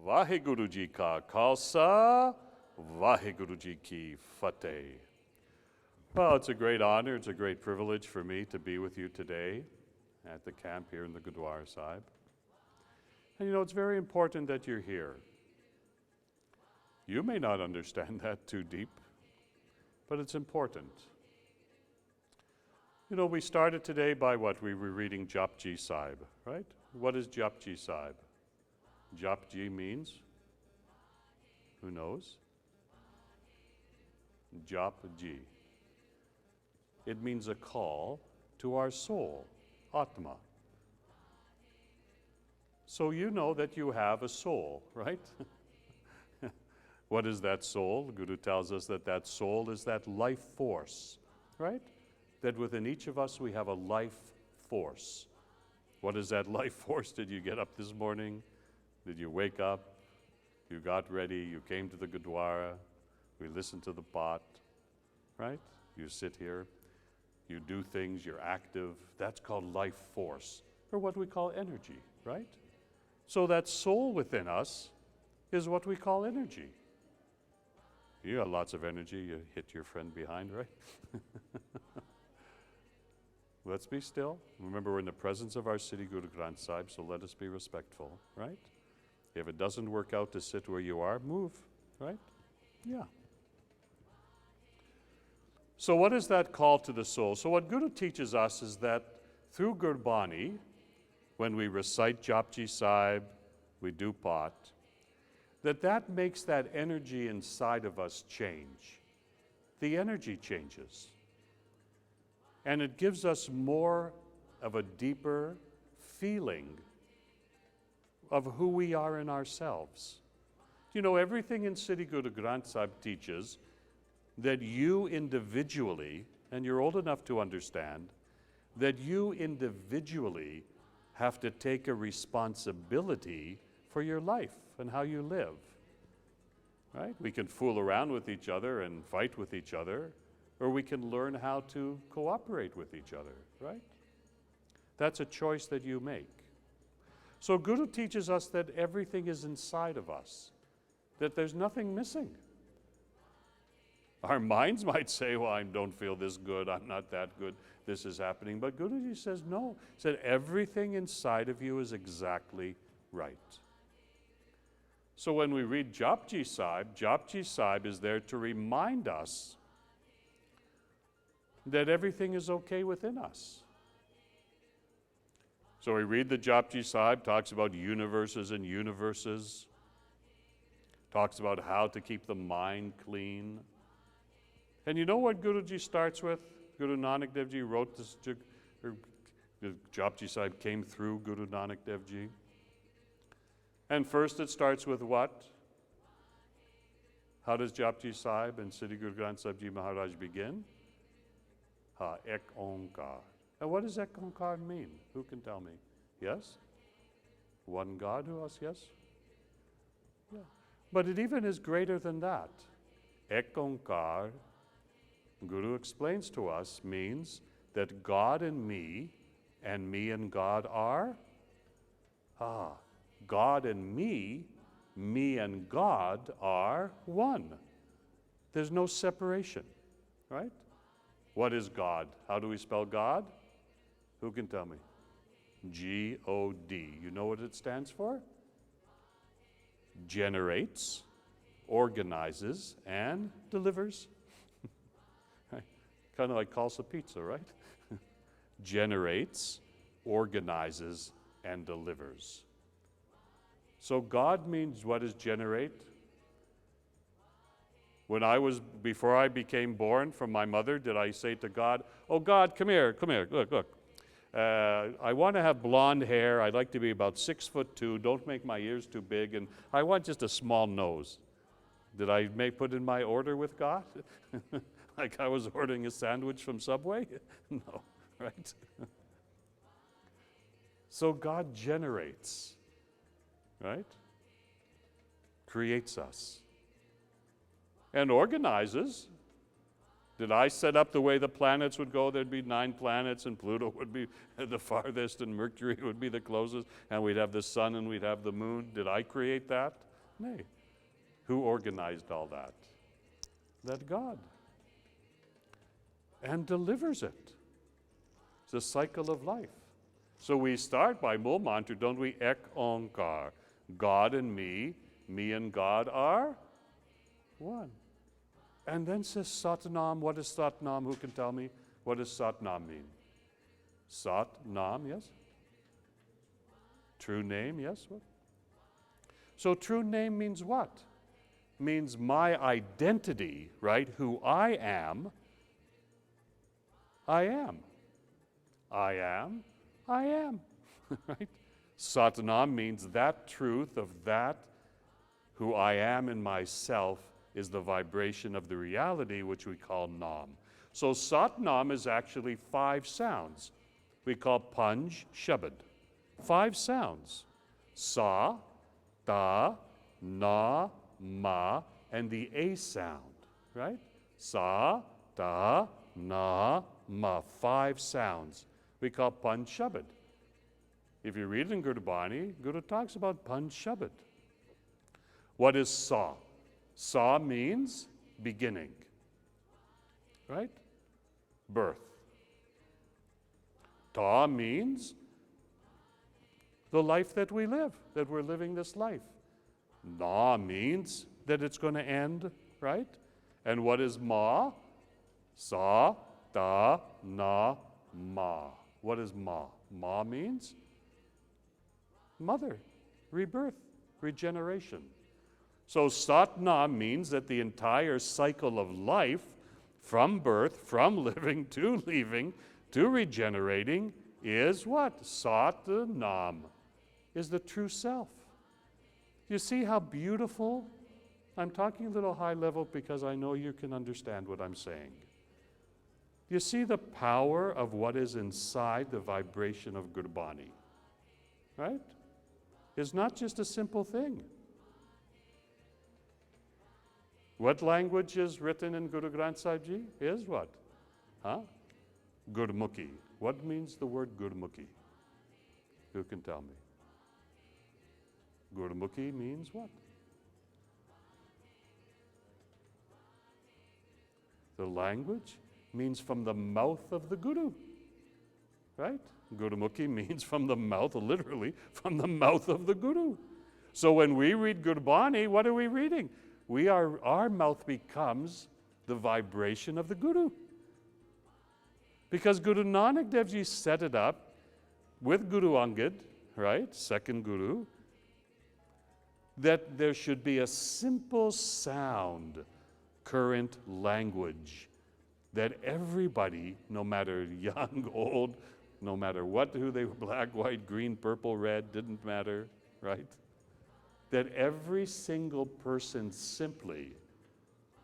Vaheguru Ji Ka Khalsa, Vaheguru Ji Ki Fateh. Well, it's a great honor, it's a great privilege for me to be with you today at the camp here in the Gurdwara Sahib. And you know, it's very important that you're here. You may not understand that too deep, but it's important. You know, we started today by what? We were reading Japji Sahib, right? What is Japji Sahib? Japji means, who knows? Japji. It means a call to our soul, Atma. So you know that you have a soul, right? What is that soul? The Guru tells us that that soul is that life force, right? That within each of us we have a life force. What is that life force? Did you get up this morning? Did you wake up? You got ready, you came to the Gurdwara, we listened to the pot, right? You sit here, you do things, you're active. That's called life force, or what we call energy, right? So that soul within us is what we call energy. You got lots of energy, you hit your friend behind, right? Let's be still. Remember, we're in the presence of our Sri Guru Granth Sahib, so let us be respectful, right? If it doesn't work out to sit where you are, move, right? Yeah. So what is that call to the soul? So what Guru teaches us is that through Gurbani, when we recite Japji Sahib, we do pot, that makes that energy inside of us change. The energy changes. And it gives us more of a deeper feeling of who we are in ourselves. You know, everything in Sri Guru Granth Sahib teaches that you individually, and you're old enough to understand, that you individually have to take a responsibility for your life and how you live, right? We can fool around with each other and fight with each other, or we can learn how to cooperate with each other, right? That's a choice that you make. So Guru teaches us that everything is inside of us, that there's nothing missing. Our minds might say, well, I don't feel this good, I'm not that good, this is happening. But Guruji says, no. He said, everything inside of you is exactly right. So when we read Japji Sahib is there to remind us that everything is okay within us. So we read the Japji Sahib, talks about universes and universes, talks about how to keep the mind clean. And you know what Guruji starts with? Guru Nanak Dev Ji wrote this, the Japji Sahib came through Guru Nanak Dev Ji. And first it starts with what? How does Japji Sahib and Sri Guru Granth Sahib Ji Maharaj begin? Ha, Ek Onkar. And what does Ek Onkar mean? Who can tell me? Yes? One God, who else? Yes? Yeah. But it even is greater than that. Ek Onkar, Guru explains to us, means that God and me and God are? God and me and God are one. There's no separation, right? What is God? How do we spell God? Who can tell me? G-O-D. You know what it stands for? Generates, organizes, and delivers. Kind of like Khalsa pizza, right? Generates, organizes, and delivers. So God means what is generate? Before I became born from my mother, did I say to God, oh God, come here, look. I want to have blonde hair, I'd like to be about 6'2", don't make my ears too big, and I want just a small nose. Did I put in my order with God? Like I was ordering a sandwich from Subway? No, right? So God generates, right? Creates us. And organizes. Did I set up the way the planets would go? There'd be 9 planets, and Pluto would be the farthest, and Mercury would be the closest, and we'd have the sun and we'd have the moon. Did I create that? Nay. Who organized all that? That God. And delivers it. It's a cycle of life. So we start by Mul Mantra, don't we? Ek Onkar. God and me and God are one. And then says Satnam. What is Satnam? Who can tell me? What does Satnam mean? Satnam, yes? True name, yes? What? So true name means what? Means my identity, right? Who I am. I am. I am. I am. Right? Satnam means that truth of that who I am in myself is the vibration of the reality which we call Nam. So Satnam is actually 5 sounds. We call Panj Shabad. 5 sounds. Sa, Ta, Na, Ma, and the A sound, right? Sa, Ta, Na, Ma. 5 sounds. We call Panj Shabad. If you read in Gurbani, Guru talks about Panj Shabad. What is Sa? Sa means beginning, right? Birth. Ta means the life that we live, that we're living this life. Na means that it's going to end, right? And what is Ma? Sa, Ta, Na, Ma. What is Ma? Ma means mother, rebirth, regeneration. So Satnam means that the entire cycle of life, from birth, from living to leaving, to regenerating, is what? Satnam, is the true self. You see how beautiful? I'm talking a little high level because I know you can understand what I'm saying. You see the power of what is inside the vibration of Gurbani, right? It's not just a simple thing. What language is written in Guru Granth Sahib Ji? Is what? Gurmukhi. What means the word Gurmukhi? Who can tell me? Gurmukhi means what? The language means from the mouth of the Guru, right? Gurmukhi means from the mouth, literally, from the mouth of the Guru. So when we read Gurbani, what are we reading? Our mouth becomes the vibration of the Guru. Because Guru Nanak Dev Ji set it up with Guru Angad, right, second Guru, that there should be a simple sound, current language, that everybody, no matter young, old, no matter what, who they were, black, white, green, purple, red, didn't matter, right? That every single person simply,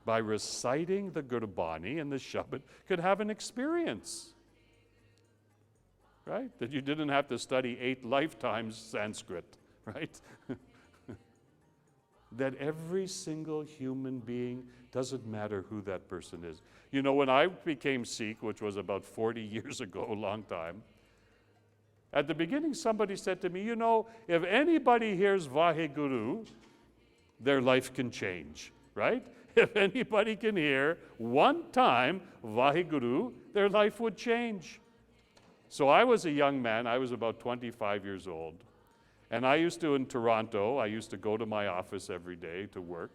by reciting the Gurbani and the Shabad, could have an experience, right? That you didn't have to study 8 lifetimes Sanskrit, right? That every single human being, doesn't matter who that person is. You know, when I became Sikh, which was about 40 years ago, a long time, at the beginning somebody said to me, you know, if anybody hears Vaheguru, their life can change, right? If anybody can hear one time Vaheguru, their life would change. So I was a young man, I was about 25 years old, and I used to, in Toronto, I used to go to my office every day to work,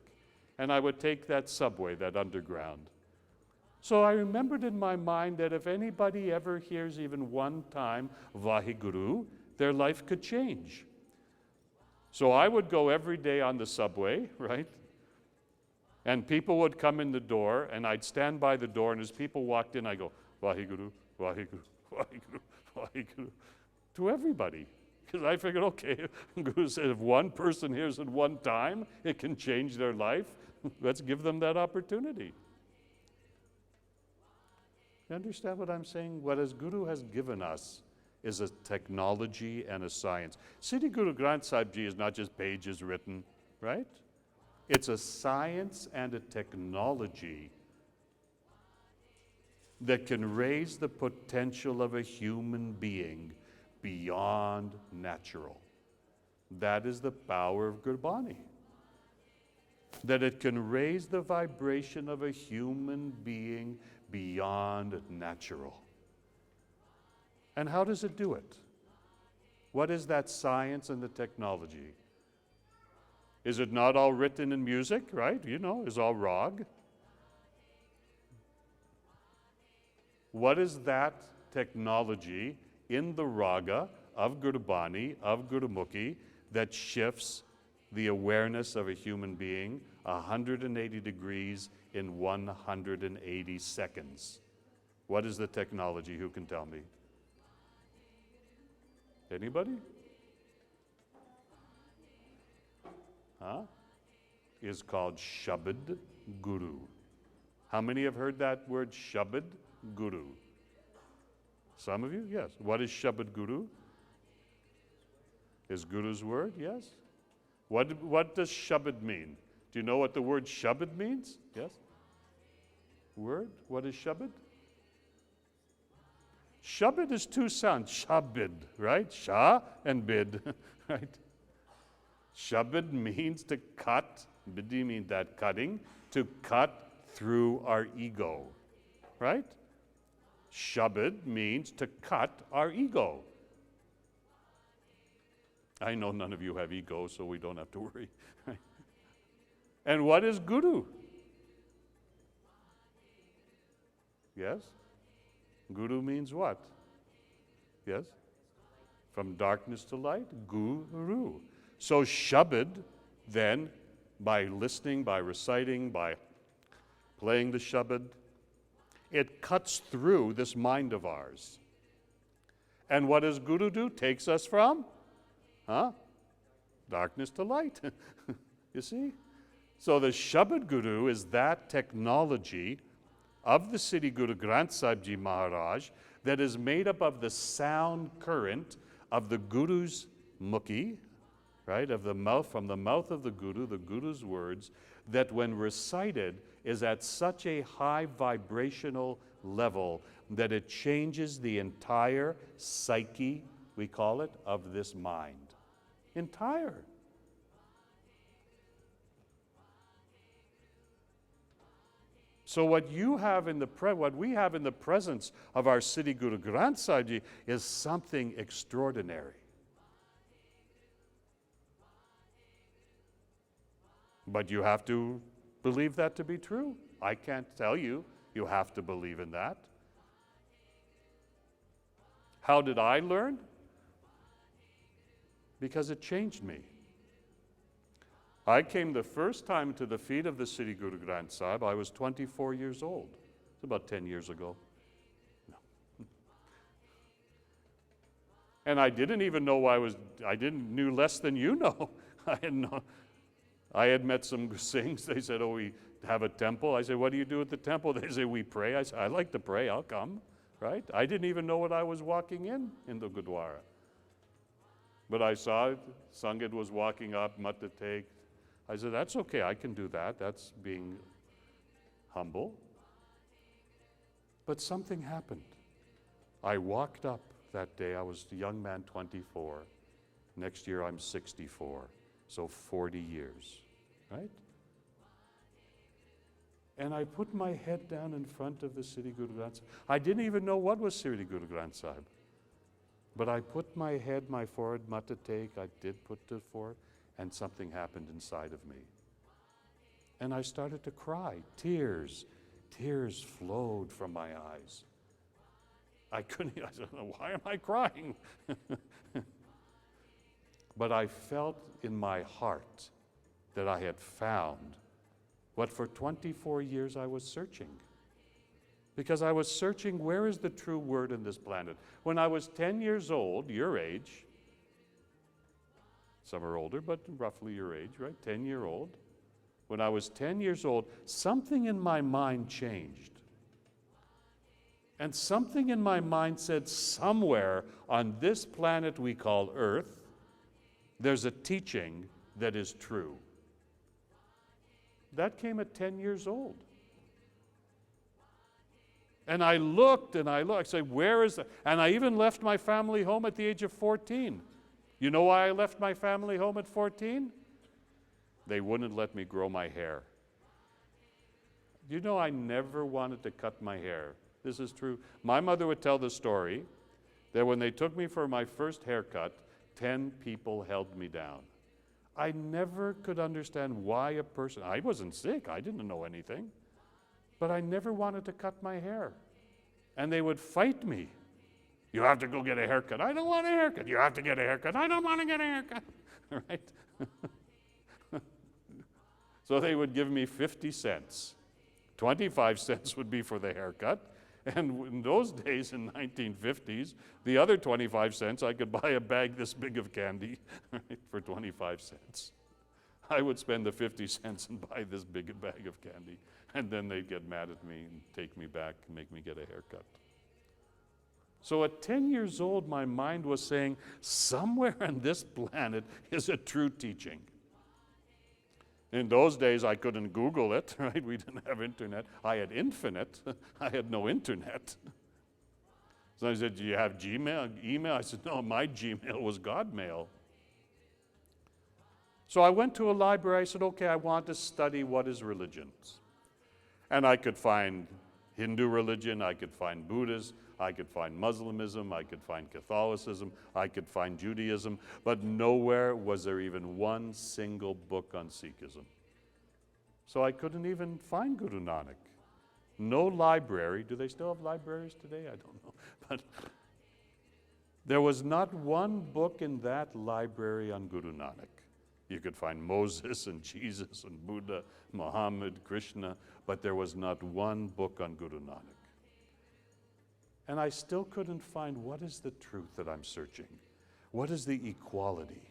and I would take that subway, that underground. So I remembered in my mind that if anybody ever hears even one time Vaheguru, their life could change. So I would go every day on the subway, right? And people would come in the door, and I'd stand by the door, and as people walked in, I go, Vaheguru, Vaheguru, Vaheguru, Vaheguru, to everybody. Because I figured, okay, Guru said if one person hears it one time, it can change their life. Let's give them that opportunity. You understand what I'm saying? What as Guru has given us is a technology and a science. Siddhi Guru Granth Sahib Ji is not just pages written, right? It's a science and a technology that can raise the potential of a human being beyond natural. That is the power of Gurbani. that it can raise the vibration of a human being beyond natural. And how does it do it? What is that science and the technology? Is it not all written in music, right? You know, it's all rag. What is that technology in the raga of Gurbani, of Gurmukhi, that shifts the awareness of a human being 180 degrees in 180 seconds? What is the technology? Who can tell me? Anybody? Is called Shabad Guru. How many have heard that word Shabad Guru? Some of you? Yes. What is Shabad Guru? Is Guru's word? Yes. What does Shabad mean? Do you know what the word Shabad means? Yes. Word? What is Shabad? Shabad is two sounds. Shabad, right? Sha and bid, right? Shabad means to cut. Bidi means that cutting. To cut through our ego, right? Shabad means to cut our ego. I know none of you have ego, so we don't have to worry. And what is Guru? Yes? Guru means what? Yes? From darkness to light? Guru. So Shabad, then, by listening, by reciting, by playing the Shabad, it cuts through this mind of ours. And what does Guru do? Takes us from? Darkness to light. You see? So the Shabad Guru is that technology of the Sri Guru Granth Sahib Ji Maharaj that is made up of the sound current of the Guru's mukhi, right, of the mouth, from the mouth of the Guru's words, that when recited is at such a high vibrational level that it changes the entire psyche, we call it, of this mind. Entire. So what you have in what we have in the presence of our Sri Guru Granth Sahib Ji is something extraordinary. But you have to believe that to be true. I can't tell you. You have to believe in that. How did I learn? Because it changed me. I came the first time to the feet of the Sri Guru Granth Sahib. I was 24 years old. It's about 10 years ago. No. And I didn't even know knew less than you know. I had met some Singhs. They said, oh, we have a temple. I said, what do you do at the temple? They say, we pray. I said, I like to pray. I'll come. Right? I didn't even know what I was walking in the Gurdwara. But I saw it. Sangit was walking up, mat to take. I said, that's okay. I can do that. That's being humble. But something happened. I walked up that day. I was a young man, 24. Next year, I'm 64. So 40 years, right? And I put my head down in front of the Sri Guru Granth Sahib. I didn't even know what was Sri Guru Granth Sahib. But I put my head, my forehead, mata take, I did put it forward, and something happened inside of me. And I started to cry. Tears flowed from my eyes. I don't know, why am I crying? But I felt in my heart that I had found what for 24 years I was searching. Because I was searching, where is the true word in this planet? When I was 10 years old, your age, some are older, but roughly your age, right? 10-year-old. When I was 10 years old, something in my mind changed. And something in my mind said, somewhere on this planet we call Earth, there's a teaching that is true. That came at 10 years old. And I looked and I looked. I said, where is that? And I even left my family home at the age of 14. You know why I left my family home at 14? they wouldn't let me grow my hair. You know, I never wanted to cut my hair. This is true. My mother would tell the story that when they took me for my first haircut, 10 people held me down. I never could understand why a person, I wasn't sick, I didn't know anything, but I never wanted to cut my hair. And they would fight me. You have to go get a haircut. I don't want a haircut. You have to get a haircut. I don't want to get a haircut. Right? So they would give me 50 cents. 25 cents would be for the haircut. And in those days, in 1950s, the other 25 cents, I could buy a bag this big of candy, right, for 25 cents. I would spend the 50 cents and buy this big bag of candy. And then they'd get mad at me and take me back and make me get a haircut. So at 10 years old, my mind was saying, somewhere on this planet is a true teaching. In those days, I couldn't Google it, right? We didn't have internet. I had infinite. I had no internet. So I said, do you have Gmail, email? I said, no, my Gmail was Godmail. So I went to a library. I said, okay, I want to study what is religion. And I could find Hindu religion. I could find Buddhism. I could find Muslimism, I could find Catholicism, I could find Judaism, but nowhere was there even one single book on Sikhism. So I couldn't even find Guru Nanak. No library. Do they still have libraries today? I don't know. But there was not one book in that library on Guru Nanak. You could find Moses and Jesus and Buddha, Muhammad, Krishna, but there was not one book on Guru Nanak. And I still couldn't find what is the truth that I'm searching. What is the equality?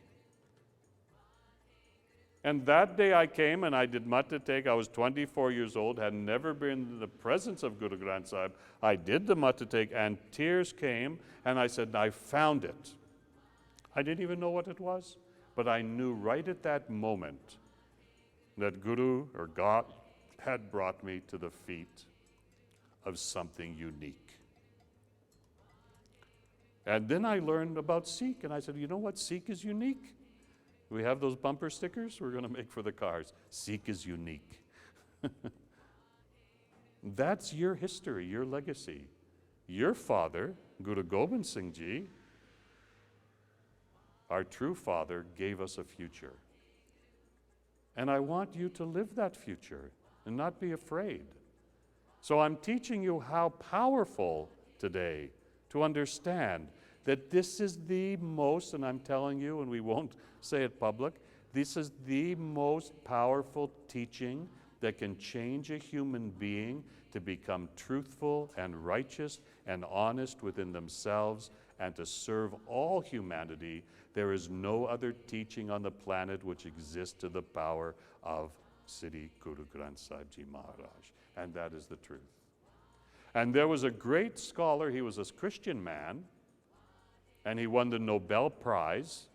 And that day I came and I did Matha Tek. I was 24 years old, had never been in the presence of Guru Granth Sahib. I did the Matha Tek and tears came and I said, I found it. I didn't even know what it was, but I knew right at that moment that Guru or God had brought me to the feet of something unique. And then I learned about Sikh, and I said, you know what? Sikh is unique. We have those bumper stickers we're going to make for the cars. Sikh is unique. That's your history, your legacy. Your father, Guru Gobind Singh Ji, our true father, gave us a future. And I want you to live that future and not be afraid. So I'm teaching you how powerful today to understand that this is the most, and I'm telling you, and we won't say it public, this is the most powerful teaching that can change a human being to become truthful and righteous and honest within themselves and to serve all humanity. There is no other teaching on the planet which exists to the power of Sri Guru Granth Sahib Ji Maharaj. And that is the truth. And there was a great scholar, he was a Christian man, and he won the Nobel Prize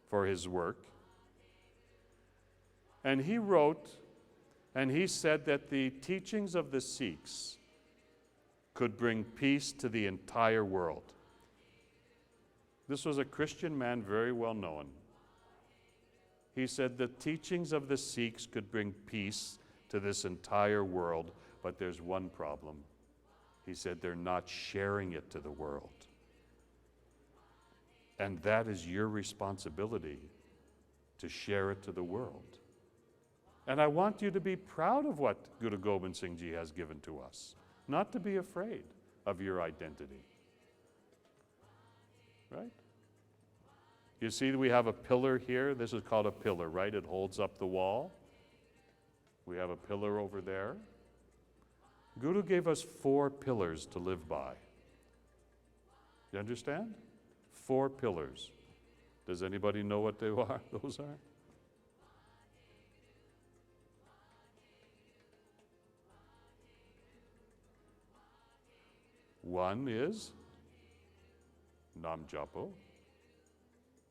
for his work. And he wrote, and he said that the teachings of the Sikhs could bring peace to the entire world. This was a Christian man, very well known. He said the teachings of the Sikhs could bring peace to this entire world, but there's one problem. He said they're not sharing it to the world. And that is your responsibility, to share it to the world. And I want you to be proud of what Guru Gobind Singh Ji has given to us, not to be afraid of your identity. Right? You see we have a pillar here. This is called a pillar, right? It holds up the wall. We have a pillar over there. Guru gave us 4 pillars to live by. You understand? 4 pillars. Does anybody know what they are? Those are? One is Nam Japo.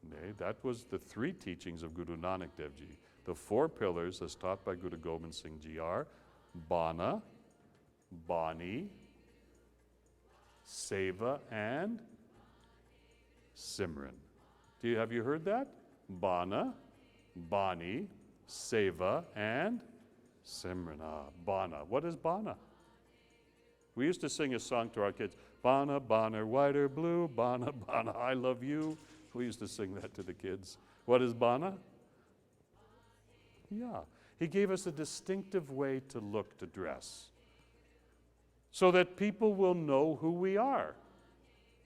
Nay, that was the 3 teachings of Guru Nanak Dev Ji. The 4 pillars as taught by Guru Gobind Singh Ji are Bana, Bani, Seva, and Simran. Have you heard that? Bana, Bani, seva, and simran. Bana. What is bana? We used to sing a song to our kids. Bana, bana, white or blue, bana, bana, I love you. We used to sing that to the kids. What is bana? Yeah. He gave us a distinctive way to look, to dress, so that people will know who we are.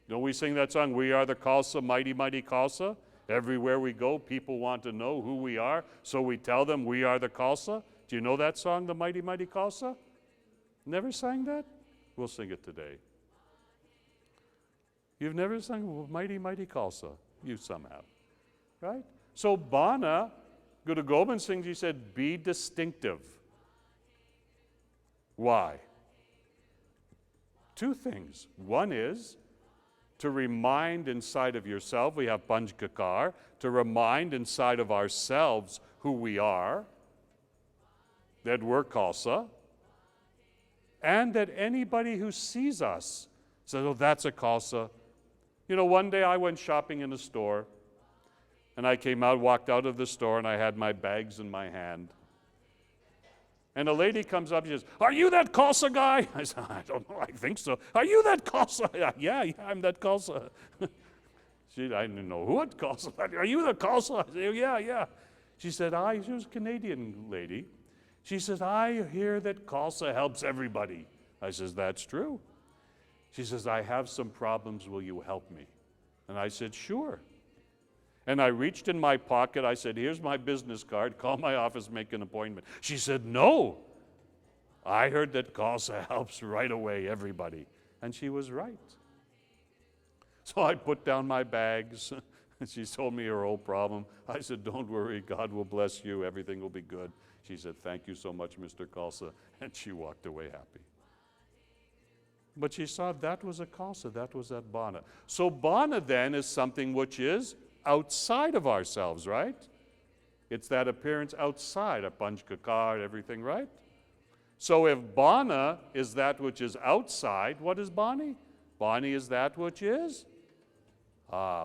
Don't we sing that song, We Are the Khalsa, Mighty, Mighty Khalsa? Everywhere we go, people want to know who we are, so we tell them we are the Khalsa. Do you know that song, the Mighty, Mighty Khalsa? Never sang that? We'll sing it today. You've never sung Mighty, Mighty Khalsa? You some have, right? So Bana, Guru Gobind Singh Ji said, be distinctive. Why? Two things. One is to remind inside of yourself, we have Panj Kakar, to remind inside of ourselves who we are, that we're Khalsa, and that anybody who sees us says, oh, that's a Khalsa. You know, one day I went shopping in a store, and I came out, walked out of the store, and I had my bags in my hand. And a lady comes up and says, are you that Khalsa guy? I said, I don't know, I think so. Are you that Khalsa? Yeah, I'm that Khalsa. I didn't know what Khalsa. Are you the Khalsa? I said, yeah. She said, she was a Canadian lady. She says, I hear that Khalsa helps everybody. I says, that's true. She says, I have some problems, will you help me? And I said, sure. And I reached in my pocket, I said, here's my business card, call my office, make an appointment. She said, no. I heard that Khalsa helps right away everybody. And she was right. So I put down my bags, and she told me her whole problem. I said, don't worry, God will bless you, everything will be good. She said, thank you so much, Mr. Khalsa, and she walked away happy. But she saw that was a Khalsa, that was that Bana. So Bana then is something which is outside of ourselves, right? It's that appearance outside, a Panj Kakar, everything, right? So if Bana is that which is outside, what is Bani? Bani is that which is?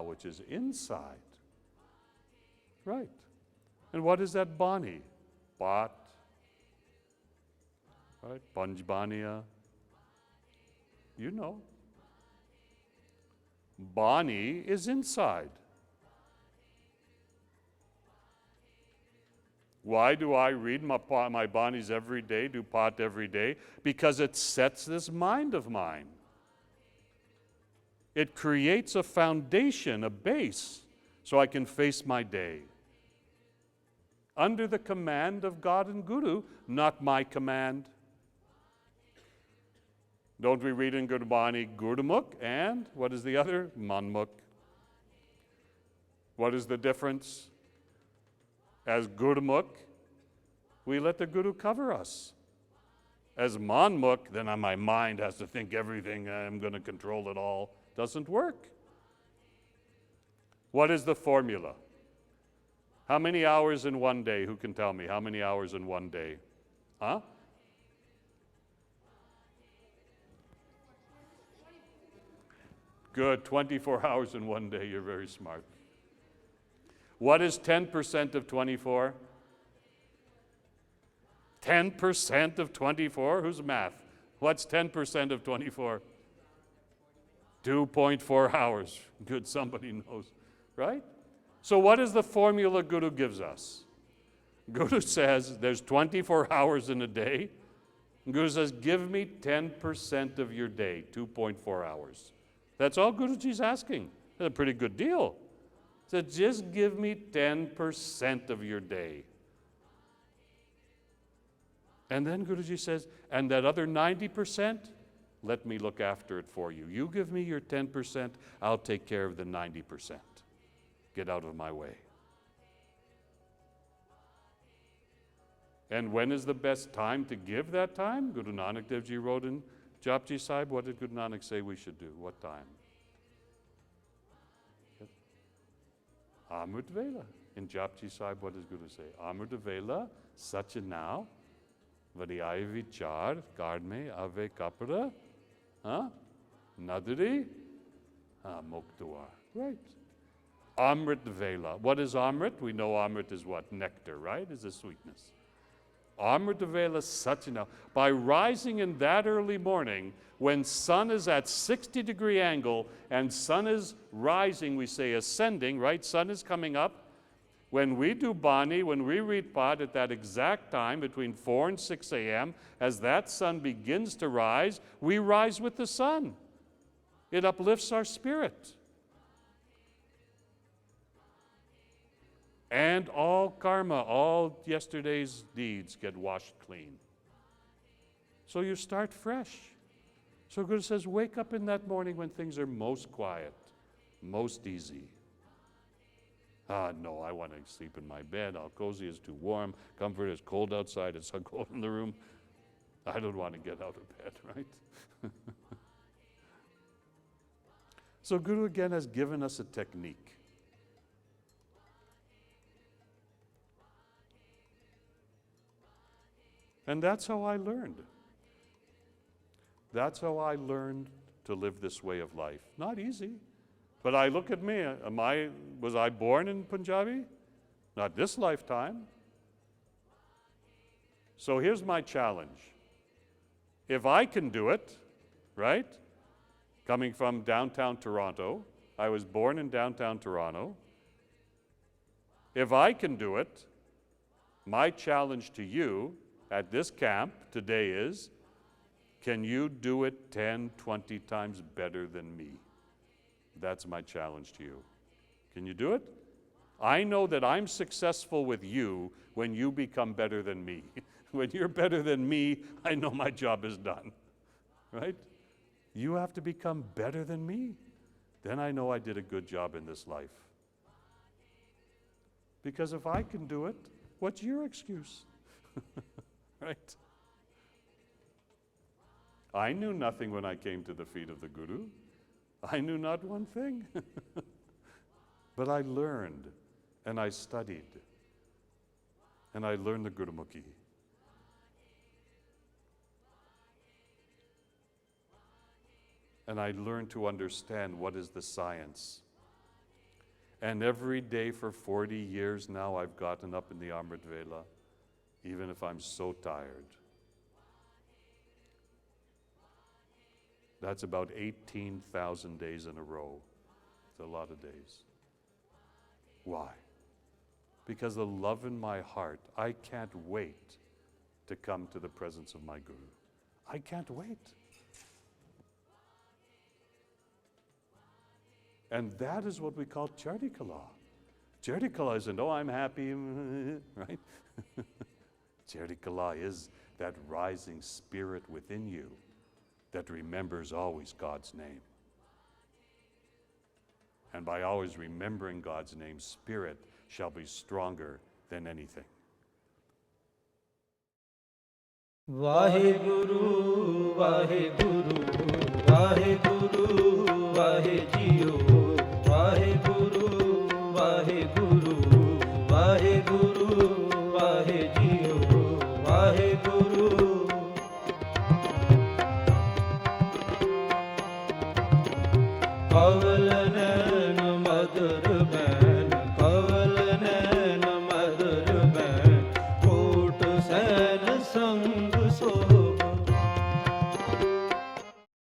Which is inside. Right. And what is that Bani? Pat, right? Panjbaniya. You know. Bani is inside. Why do I read my Banis every day, do Pat every day? Because it sets this mind of mine. It creates a foundation, a base, so I can face my day. Under the command of God and Guru, not my command. Don't we read in Gurbani, Gurmukh and what is the other? Manmukh. What is the difference? As Gurmukh, we let the Guru cover us. As Manmukh, then my mind has to think everything, I'm going to control it all. Doesn't work. What is the formula? How many hours in one day? Who can tell me? How many hours in one day? Huh? Good, 24 hours in one day. You're very smart. What is 10% of 24? 10% of 24? Who's math? What's 10% of 24? 2.4 hours. Good, somebody knows, right? So what is the formula Guru gives us? Guru says there's 24 hours in a day. Guru says, give me 10% of your day, 2.4 hours. That's all Guruji's asking. That's a pretty good deal. So just give me 10% of your day. And then Guruji says, and that other 90%, let me look after it for you. You give me your 10%, I'll take care of the 90%. Get out of my way. And when is the best time to give that time? Guru Nanak Dev Ji wrote in Japji Sahib, what did Guru Nanak say we should do? What time? Amrit Vela. In Japji Sahib, what does Guru say? Amrit Vela, such now, Vadiyai Vichar, Karme, Ave Kapara, Nadri, Muktuar. Right. Amrit Vela. What is Amrit? We know Amrit is what? Nectar, right? Is a sweetness. Amrit Vela Satyana. By rising in that early morning, when sun is at 60-degree angle and sun is rising, we say ascending, right? Sun is coming up. When we do Bani, when we read Pad at that exact time, between 4 and 6 a.m., as that sun begins to rise, we rise with the sun. It uplifts our spirit. And all karma, all yesterday's deeds get washed clean. So you start fresh. So Guru says, wake up in that morning when things are most quiet, most easy. No, I want to sleep in my bed. All cozy is too warm. Comfort is cold outside. It's so cold in the room. I don't want to get out of bed, right? So Guru again has given us a technique. And that's how I learned. That's how I learned to live this way of life. Not easy. But I look at me, was I born in Punjabi? Not this lifetime. So here's my challenge. If I can do it, right? Coming from downtown Toronto, I was born in downtown Toronto. If I can do it, my challenge to you at this camp today is, can you do it 10, 20 times better than me? That's my challenge to you. Can you do it? I know that I'm successful with you when you become better than me. When you're better than me, I know my job is done. Right? You have to become better than me. Then I know I did a good job in this life. Because if I can do it, what's your excuse? Right? I knew nothing when I came to the feet of the Guru. I knew not one thing. But I learned, and I studied, and I learned the Gurmukhi. And I learned to understand what is the science. And every day for 40 years now, I've gotten up in the Amrit Vela, even if I'm so tired. That's about 18,000 days in a row. It's a lot of days. Why? Because the love in my heart, I can't wait to come to the presence of my Guru. I can't wait. And that is what we call Chardikala. Chardikala isn't, oh, I'm happy, right? Chardikala is that rising spirit within you that remembers always God's name. And by always remembering God's name, spirit shall be stronger than anything. Vaheguru, Vaheguru, Vaheguru, Vaheguru, Vaheguru, Vaheguru, Vaheguru, Vaheguru, Vaheguru. Pavalan Madhur